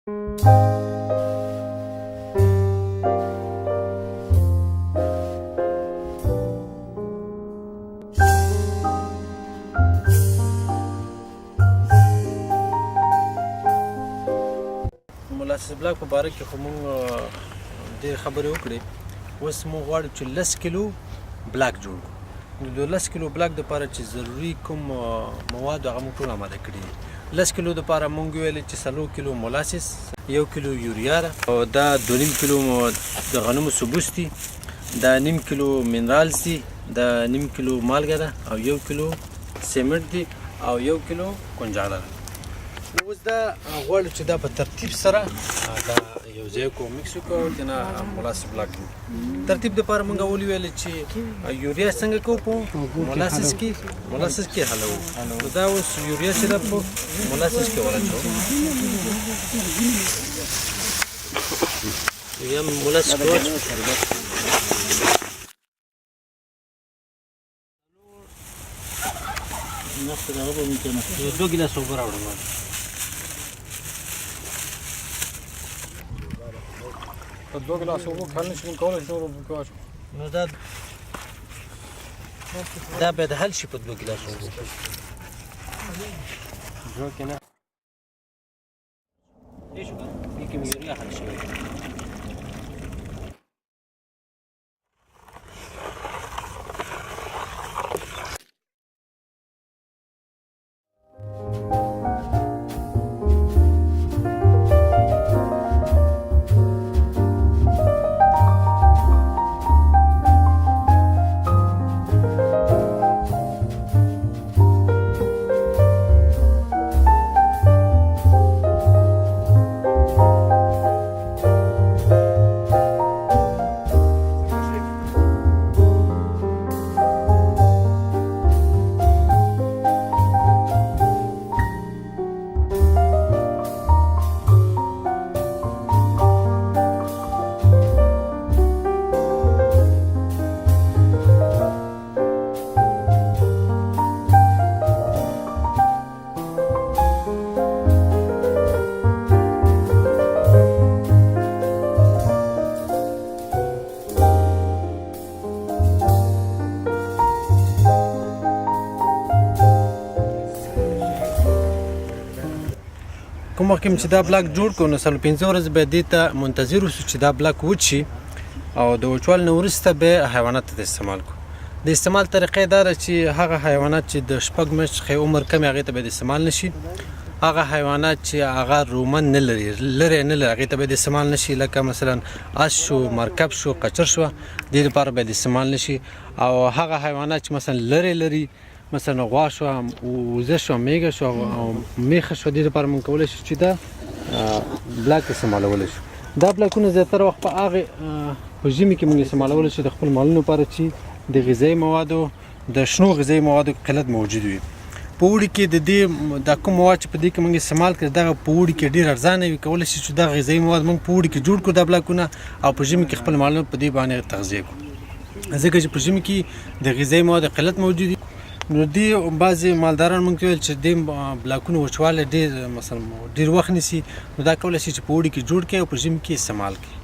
مولاسس بلاک په باره کې خو موږ ډېرې خبرې وکړې. اوس موږ غواړو چې 10 کیلو بلاک جوړ کړو. نو د 10 کیلو بلاک دپاره چې ضروري کوم مواد هغه موږ ټول اماده کړي دي. 10 کیلو دپاره موږ ویلې چې 4 کیلو مولاسس، 1 کیلو یوریا ده، او دا 2.5 کیلو د غنمو سبوس دي، دا 1.5 کیلو منرالز دي، دا 1.5 کیلو مالګه ده، او 1 کیلو سیمنټ دي، او 1 کیلو کنجاړه ده. نو اوس دا غواړو چې دا په ترتیب سره دا یو ځای کو میکس وکړو او دنه مولاسس بلاک ترتیب دپاره موږ ولې ویل چې یوریا څنګه کوو په مولاسس کې حلوو. نو دا اوس یوریا چې ده په مولاسس کې ورچوو. یوریا مولاسس کې واچوو. 2 ګیلاس اوبه راوړم. په 2 ګیلاس اوبه کال نشي کولی چې اوبه پکې واچوو. نو دا باید حل شي په 2 ګیلاس اوبو کې نه ايش بقى يمكن يوريها حل شوي. کوم وخت چې دا بلاک جوړ کړو نو 15 ورځې به دې ته منتظر اوسو چې دا بلاک وچ شي، او د وچوالي نه وروسته به حیواناتو ته استعمال کړو. د استعمال طریقه دا ده چې هغه حیوانات چې د 6 میاشتې څخه عمر کم هغې ته باید استعمال نشي. هغه حیوانات چې هغه رومن نه لري هغې ته باید استعمال نشي، لکه مثلا اس شو، مرکب شو، قچر شو، دې لپاره باید استعمال نشي. او هغه حیوانات چې مثلا لري مثلا غوا شو، وزه شو، میږه شو او میخه شو، دې لپاره موږ کولی شو چې دا بلاک استعمالولی شو. دا بلاکونه زیاتره وخت په هغې په ژمي کې موږ استعمالولی شو د خپل مالونو لپاره چې د غذایي موادو، د شنو غذایي موادو قلت موجود وي. په اوړي کې دا کوم مواد چې په دې کې موږ استعمال کړي دغه په اوړي کې ډېر ارزانه وي. کولی شو چې دغه غذایي مواد موږ په اوړي کې جوړ کړو دا بلاکونه، او په ژمي کې خپل مالونه په دې باندې تغذیه کړو، ځکه چې په ژمي کې د غذایي موادو قلت موجود وي. نو دې بعضې مالداران موږ ته ویل چې دې بلاکونو وچوالی ډېر مثلا ډېر وخت نیسي، نو دا کولی شي چې په اوړي کې جوړ کړي او په ژمي کې استعمال کړي.